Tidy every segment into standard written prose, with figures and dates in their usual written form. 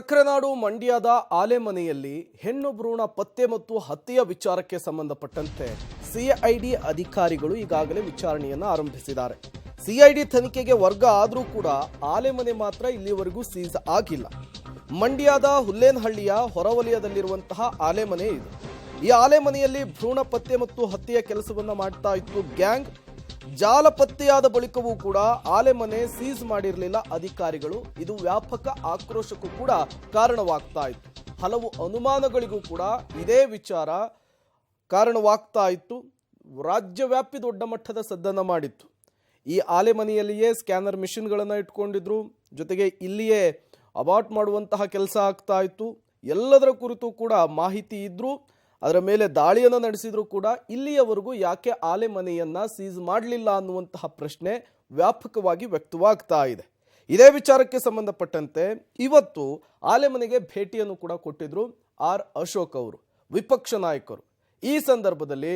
ಸಕ್ಕರೆನಾಡು ಮಂಡ್ಯದ ಆಲೆಮನೆಯಲ್ಲಿ ಹೆಣ್ಣು ಭ್ರೂಣ ಪತ್ತೆ ಮತ್ತು ಹತ್ಯೆಯ ವಿಚಾರಕ್ಕೆ ಸಂಬಂಧಪಟ್ಟಂತೆ ಸಿಐಡಿ ಅಧಿಕಾರಿಗಳು ಈಗಾಗಲೇ ವಿಚಾರಣೆಯನ್ನು ಆರಂಭಿಸಿದ್ದಾರೆ. ಸಿಐಡಿ ತನಿಖೆಗೆ ವರ್ಗ ಆದರೂ ಕೂಡ ಆಲೆಮನೆ ಮಾತ್ರ ಇಲ್ಲಿವರೆಗೂ ಸೀಸ್ ಆಗಿಲ್ಲ. ಮಂಡ್ಯದ ಹುಲ್ಲೇನಹಳ್ಳಿಯ ಹೊರವಲಯದಲ್ಲಿರುವಂತಹ ಆಲೆಮನೆ ಇದು. ಈ ಆಲೆಮನೆಯಲ್ಲಿ ಭ್ರೂಣ ಪತ್ತೆ ಮತ್ತು ಹತ್ಯೆಯ ಕೆಲಸವನ್ನ ಮಾಡ್ತಾ ಇತ್ತು ಗ್ಯಾಂಗ್. ಜಾಲ ಪತ್ತೆಯಾದ ಬಳಿಕವೂ ಕೂಡ ಆಲೆಮನೆ ಸೀಸ್ ಮಾಡಿರಲಿಲ್ಲ ಅಧಿಕಾರಿಗಳು. ಇದು ವ್ಯಾಪಕ ಆಕ್ರೋಶಕ್ಕೂ ಕೂಡ ಕಾರಣವಾಗ್ತಾ ಇತ್ತು. ಹಲವು ಅನುಮಾನಗಳಿಗೂ ಕೂಡ ಇದೇ ವಿಚಾರ ಕಾರಣವಾಗ್ತಾ ಇತ್ತು. ರಾಜ್ಯವ್ಯಾಪಿ ದೊಡ್ಡ ಮಟ್ಟದ ಸದ್ದನ್ನು ಮಾಡಿತ್ತು. ಈ ಆಲೆಮನೆಯಲ್ಲಿಯೇ ಸ್ಕ್ಯಾನರ್ ಮಿಷಿನ್ಗಳನ್ನು ಇಟ್ಕೊಂಡಿದ್ರು. ಜೊತೆಗೆ ಇಲ್ಲಿಯೇ ಅಬಾರ್ಟ್ ಮಾಡುವಂತಹ ಕೆಲಸ ಆಗ್ತಾ ಇತ್ತು. ಎಲ್ಲದರ ಕುರಿತು ಕೂಡ ಮಾಹಿತಿ ಇದ್ರು. ಅದರ ಮೇಲೆ ದಾಳಿಯನ್ನು ನಡೆಸಿದ್ರು ಕೂಡ ಇಲ್ಲಿಯವರೆಗೂ ಯಾಕೆ ಆಲೆಮನೆಯನ್ನ ಸೀಸ್ ಮಾಡಲಿಲ್ಲ ಅನ್ನುವಂತಹ ಪ್ರಶ್ನೆ ವ್ಯಾಪಕವಾಗಿ ವ್ಯಕ್ತವಾಗ್ತಾ ಇದೆ. ಇದೇ ವಿಚಾರಕ್ಕೆ ಸಂಬಂಧಪಟ್ಟಂತೆ ಇವತ್ತು ಆಲೆಮನೆಗೆ ಭೇಟಿಯನ್ನು ಕೂಡ ಕೊಟ್ಟಿದ್ರು ಆರ್ ಅಶೋಕ್ ಅವರು, ವಿಪಕ್ಷ ನಾಯಕರು. ಈ ಸಂದರ್ಭದಲ್ಲಿ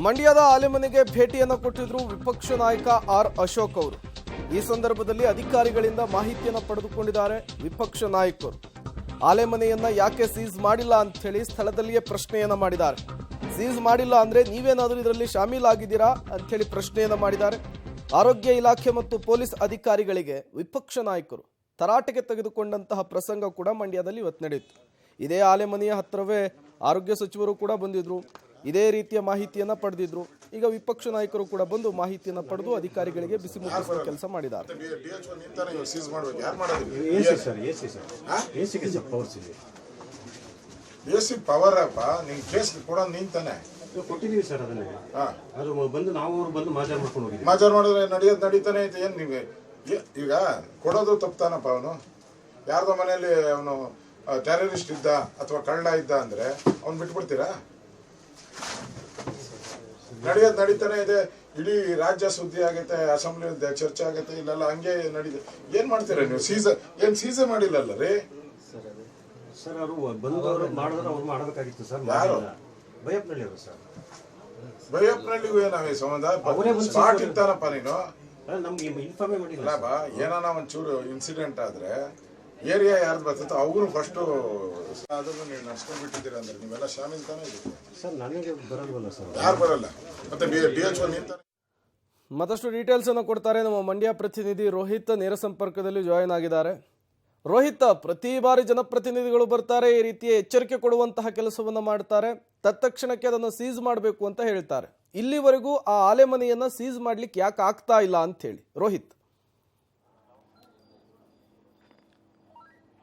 ಮಂಡ್ಯದ ಆಲೆಮನೆಗೆ ಭೇಟಿಯನ್ನು ಕೊಟ್ಟಿದ್ರು ವಿಪಕ್ಷ ನಾಯಕ ಆರ್ ಅಶೋಕ್ ಅವರು. ಈ ಸಂದರ್ಭದಲ್ಲಿ ಅಧಿಕಾರಿಗಳಿಂದ ಮಾಹಿತಿಯನ್ನು ಪಡೆದುಕೊಂಡಿದ್ದಾರೆ ವಿಪಕ್ಷ ನಾಯಕರು. ಆಲೆಮನೆಯನ್ನ ಯಾಕೆ ಸೀಸ್ ಮಾಡಿಲ್ಲ ಅಂತ ಹೇಳಿ ಸ್ಥಳದಲ್ಲಿಯೇ ಪ್ರಶ್ನೆಯನ್ನ ಮಾಡಿದ್ದಾರೆ. ಸೀಸ್ ಮಾಡಿಲ್ಲ ಅಂದ್ರೆ ನೀವೇನಾದರೂ ಇದರಲ್ಲಿ ಶಾಮೀಲಾಗಿದ್ದೀರಾ ಅಂತ ಹೇಳಿ ಪ್ರಶ್ನೆಯನ್ನ ಮಾಡಿದ್ದಾರೆ. ಆರೋಗ್ಯ ಇಲಾಖೆ ಮತ್ತು ಪೊಲೀಸ್ ಅಧಿಕಾರಿಗಳಿಗೆ ವಿಪಕ್ಷ ನಾಯಕರು ತರಾಟೆಗೆ ತೆಗೆದುಕೊಂಡಂತಹ ಪ್ರಸಂಗ ಕೂಡ ಮಂಡ್ಯದಲ್ಲಿ ಇವತ್ತು ನಡೆಯಿತು. ಇದೇ ಆಲೆಮನೆಯ ಹತ್ತಿರವೇ ಆರೋಗ್ಯ ಸಚಿವರು ಕೂಡ ಬಂದಿದ್ರು. ಇದೇ ರೀತಿಯ ಮಾಹಿತಿಯನ್ನ ಪಡೆದಿದ್ರು. ಈಗ ವಿಪಕ್ಷ ನಾಯಕರು ಕೂಡ ಬಂದು ಮಾಹಿತಿಯನ್ನ ಪಡೆದು ಅಧಿಕಾರಿಗಳಿಗೆ ಬಿಸಿ ಮುಟ್ಟಿಸುವ ಕೆಲಸ ಮಾಡಿದ್ದಾರೆ. ಈಗ ಕೊಡೋದು ತಪ್ಪಾನಪ್ಪ. ಅವನು ಯಾರ್ದೋ ಮನೆಯಲ್ಲಿ ಅವನು ಟೆರರಿಸ್ಟ್ ಇದ್ದ ಅಥವಾ ಕಳ್ಳ ಇದ್ದ ಅಂದ್ರೆ ಅವ್ನು ಬಿಟ್ಬಿಡ್ತೀರಾ? ನಡೀತಾನೆ ಇದೆ. ಇಡೀ ರಾಜ್ಯ ಸುದ್ದಿ ಆಗೈತೆ, ಅಸೆಂಬ್ಲಿ ಚರ್ಚೆ ಆಗೈತೆ. ಇಲ್ಲೆಲ್ಲ ಹಂಗೆ ನಡೀದೆ. ಏನ್ ಮಾಡ್ತೀರಾ ನೀವು? ಸೀಸೆ ಮಾಡಿಲ್ಲಲ್ಲ ರೀ ಸರ್. ಅವರು ಬಂದವರು ಮಾಡಿದ್ರೆ ಅವ್ರು ಮಾಡಬೇಕಾಗಿತ್ತು ಸರ್. ಯಾರು? ಬೈಯಪ್ಪನಹಳ್ಳಿ ಅವರು ಸರ್. ಬೈಯಪ್ಪನಹಳ್ಳಿಗೂ ಏನಾವೆ ಸಂಬಂಧ? ಸ್ಪಾಟ್ ಇರ್ತಾನಪ್ಪ ನೀನು. ನಮ್ಗೆ ಇನ್ಫಾರ್ಮೇ ಮಾಡಿಲ್ಲ ಬಾ. ಏನಾನ ಒಂಚೂರು ಇನ್ಸಿಡೆಂಟ್ ಆದ್ರೆ ಏರಿಯಾ ಯಾರ್ದು ಬರ್ತೈತೋ ಅವರು ಫಸ್ಟ್ ಅದನ್ನು ನೀವು ನಡ್ಸ್ಕೊಂಡ್ ಬಿಟ್ಟಿದ್ದೀರಾ ಅಂದ್ರೆ ನೀವೆಲ್ಲ ಶಾಮೀಲ್ ತಾನೇ ಇದ್ದೀರಿ ಸರ್. ನನಗೆ ಬರಲ್ವಲ್ಲ ಸರ್. ಯಾರು ಬರಲ್ಲ? ಮತ್ತೆ DHO ನಿಂತಾನೆ. ಮತ್ತಷ್ಟು ಡೀಟೇಲ್ಸ್ ಅನ್ನು ಕೊಡ್ತಾರೆ ನಮ್ಮ ಮಂಡ್ಯ ಪ್ರತಿನಿಧಿ ರೋಹಿತ್. ನೇರ ಸಂಪರ್ಕದಲ್ಲಿ ಜಾಯಿನ್ ಆಗಿದ್ದಾರೆ. ರೋಹಿತ್, ಪ್ರತಿ ಬಾರಿ ಜನಪ್ರತಿನಿಧಿಗಳು ಬರ್ತಾರೆ, ಈ ರೀತಿಯ ಎಚ್ಚರಿಕೆ ಕೊಡುವಂತಹ ಕೆಲಸವನ್ನ ಮಾಡ್ತಾರೆ, ತತ್ಕ್ಷಣಕ್ಕೆ ಅದನ್ನು ಸೀಸ್ ಮಾಡಬೇಕು ಅಂತ ಹೇಳ್ತಾರೆ. ಇಲ್ಲಿವರೆಗೂ ಆ ಆಲೆಮನೆಯನ್ನ ಸೀಸ್ ಮಾಡ್ಲಿಕ್ಕೆ ಯಾಕೆ ಆಗ್ತಾ ಇಲ್ಲ ಅಂತ ಹೇಳಿ ರೋಹಿತ್.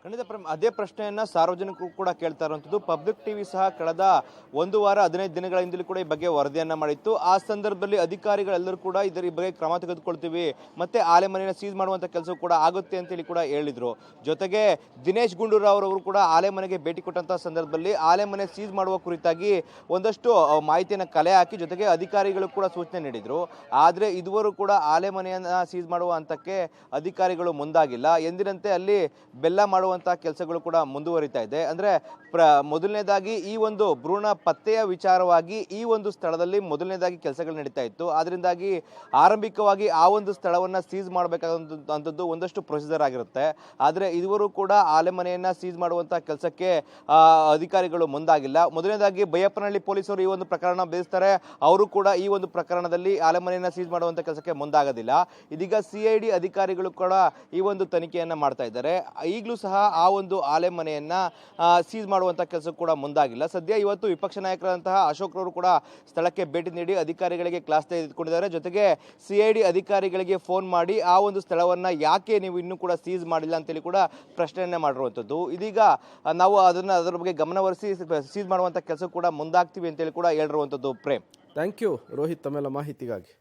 ಖಂಡಿತ ಅದೇ ಪ್ರಶ್ನೆಯನ್ನ ಸಾರ್ವಜನಿಕರು ಕೂಡ ಕೇಳ್ತಾ ಇರುವಂಥದ್ದು. ಪಬ್ಲಿಕ್ ಟಿವಿ ಸಹ ಕಳೆದ 1 ವಾರ 15 ದಿನಗಳಿಂದಲೂ ಕೂಡ ಈ ಬಗ್ಗೆ ವರದಿಯನ್ನ ಮಾಡಿತ್ತು. ಆ ಸಂದರ್ಭದಲ್ಲಿ ಅಧಿಕಾರಿಗಳೆಲ್ಲರೂ ಕೂಡ ಇದರ ಬಗ್ಗೆ ಕ್ರಮ ತೆಗೆದುಕೊಳ್ತೀವಿ, ಮತ್ತೆ ಆಲೆಮನೆಯನ್ನು ಸೀಸ್ ಮಾಡುವಂತ ಕೆಲಸ ಕೂಡ ಆಗುತ್ತೆ ಅಂತೇಳಿ ಕೂಡ ಹೇಳಿದ್ರು. ಜೊತೆಗೆ ದಿನೇಶ್ ಗುಂಡೂರಾವ್ ಅವರು ಕೂಡ ಆಲೆಮನೆಗೆ ಭೇಟಿ ಕೊಟ್ಟಂತಹ ಸಂದರ್ಭದಲ್ಲಿ ಆಲೆಮನೆ ಸೀಸ್ ಮಾಡುವ ಕುರಿತಾಗಿ ಒಂದಷ್ಟು ಮಾಹಿತಿಯನ್ನು ಕಲೆ ಹಾಕಿ ಜೊತೆಗೆ ಅಧಿಕಾರಿಗಳು ಕೂಡ ಸೂಚನೆ ನೀಡಿದ್ರು. ಆದ್ರೆ ಇದುವರೆಗೂ ಕೂಡ ಆಲೆಮನೆಯನ್ನ ಸೀಸ್ ಮಾಡುವ ಹಂತಕ್ಕೆ ಅಧಿಕಾರಿಗಳು ಮುಂದಾಗಿಲ್ಲ. ಎಂದಿನಂತೆ ಅಲ್ಲಿ ಬೆಲ್ಲ ಮಾಡುವ ಕೆಲಸಗಳು ಕೂಡ ಮುಂದುವರಿತಾ ಇದೆ. ಅಂದ್ರೆ ಮೊದಲನೇದಾಗಿ ಈ ಒಂದು ಭ್ರೂಣ ಪತ್ತೆಯ ವಿಚಾರವಾಗಿ ಈ ಒಂದು ಸ್ಥಳದಲ್ಲಿ ಮೊದಲನೇದಾಗಿ ಕೆಲಸಗಳು ನಡೀತಾ ಇತ್ತು. ಆದ್ರಿಂದಾಗಿ ಆರಂಭಿಕವಾಗಿ ಆ ಒಂದು ಸ್ಥಳವನ್ನ ಸೀಸ್ ಮಾಡಬೇಕಾದಂಥದ್ದು ಒಂದಷ್ಟು ಪ್ರೊಸೀಜರ್ ಆಗಿರುತ್ತೆ. ಆದ್ರೆ ಇದುವರೆಗೂ ಕೂಡ ಆಲೆಮನೆಯನ್ನ ಸೀಸ್ ಮಾಡುವಂತಹ ಕೆಲಸಕ್ಕೆ ಅಧಿಕಾರಿಗಳು ಮುಂದಾಗಿಲ್ಲ. ಮೊದಲನೇದಾಗಿ ಬೈಯಪ್ಪನಹಳ್ಳಿ ಪೊಲೀಸರು ಈ ಒಂದು ಪ್ರಕರಣ ಬೇಯಿಸ್ತಾರೆ. ಅವರು ಕೂಡ ಈ ಒಂದು ಪ್ರಕರಣದಲ್ಲಿ ಆಲೆಮನೆಯನ್ನ ಸೀಸ್ ಮಾಡುವಂತ ಕೆಲಸಕ್ಕೆ ಮುಂದಾಗೋದಿಲ್ಲ. ಇದೀಗ CID ಅಧಿಕಾರಿಗಳು ಕೂಡ ಈ ಒಂದು ತನಿಖೆಯನ್ನ ಮಾಡ್ತಾ ಇದ್ದಾರೆ. ಈಗಲೂ ಸಹ ಆ ಒಂದು ಆಲೆಮನೆಯನ್ನ ಸೀಸ್ ಮಾಡುವಂತ ಕೆಲಸ ಕೂಡ ಮುಂದಾಗಿಲ್ಲ. ಸದ್ಯ ಇವತ್ತು ವಿಪಕ್ಷ ನಾಯಕರಾದಂತಹ ಅಶೋಕ್ ರವರು ಕೂಡ ಸ್ಥಳಕ್ಕೆ ಭೇಟಿ ನೀಡಿ ಅಧಿಕಾರಿಗಳಿಗೆ ಕ್ಲಾಸ್ ತೆಗೆದುಕೊಂಡಿದ್ದಾರೆ. ಜೊತೆಗೆ CID ಅಧಿಕಾರಿಗಳಿಗೆ ಫೋನ್ ಮಾಡಿ ಆ ಒಂದು ಸ್ಥಳವನ್ನ ಯಾಕೆ ನೀವು ಇನ್ನೂ ಕೂಡ ಸೀಸ್ ಮಾಡಿಲ್ಲ ಅಂತೇಳಿ ಕೂಡ ಪ್ರಶ್ನೆಯನ್ನ ಮಾಡಿರುವಂತದ್ದು. ಇದೀಗ ನಾವು ಅದರ ಬಗ್ಗೆ ಗಮನಹರಿಸಿ ಸೀಸ್ ಮಾಡುವಂತ ಕೆಲಸ ಕೂಡ ಮುಂದಾಗ್ತೀವಿ ಅಂತೇಳಿ ಕೂಡ ಹೇಳಿರುವಂತದ್ದು. ಪ್ರೇಮ್, ಥ್ಯಾಂಕ್ ಯು ರೋಹಿತ್ ತಮ್ಮೆಲ್ಲ ಮಾಹಿತಿಗಾಗಿ.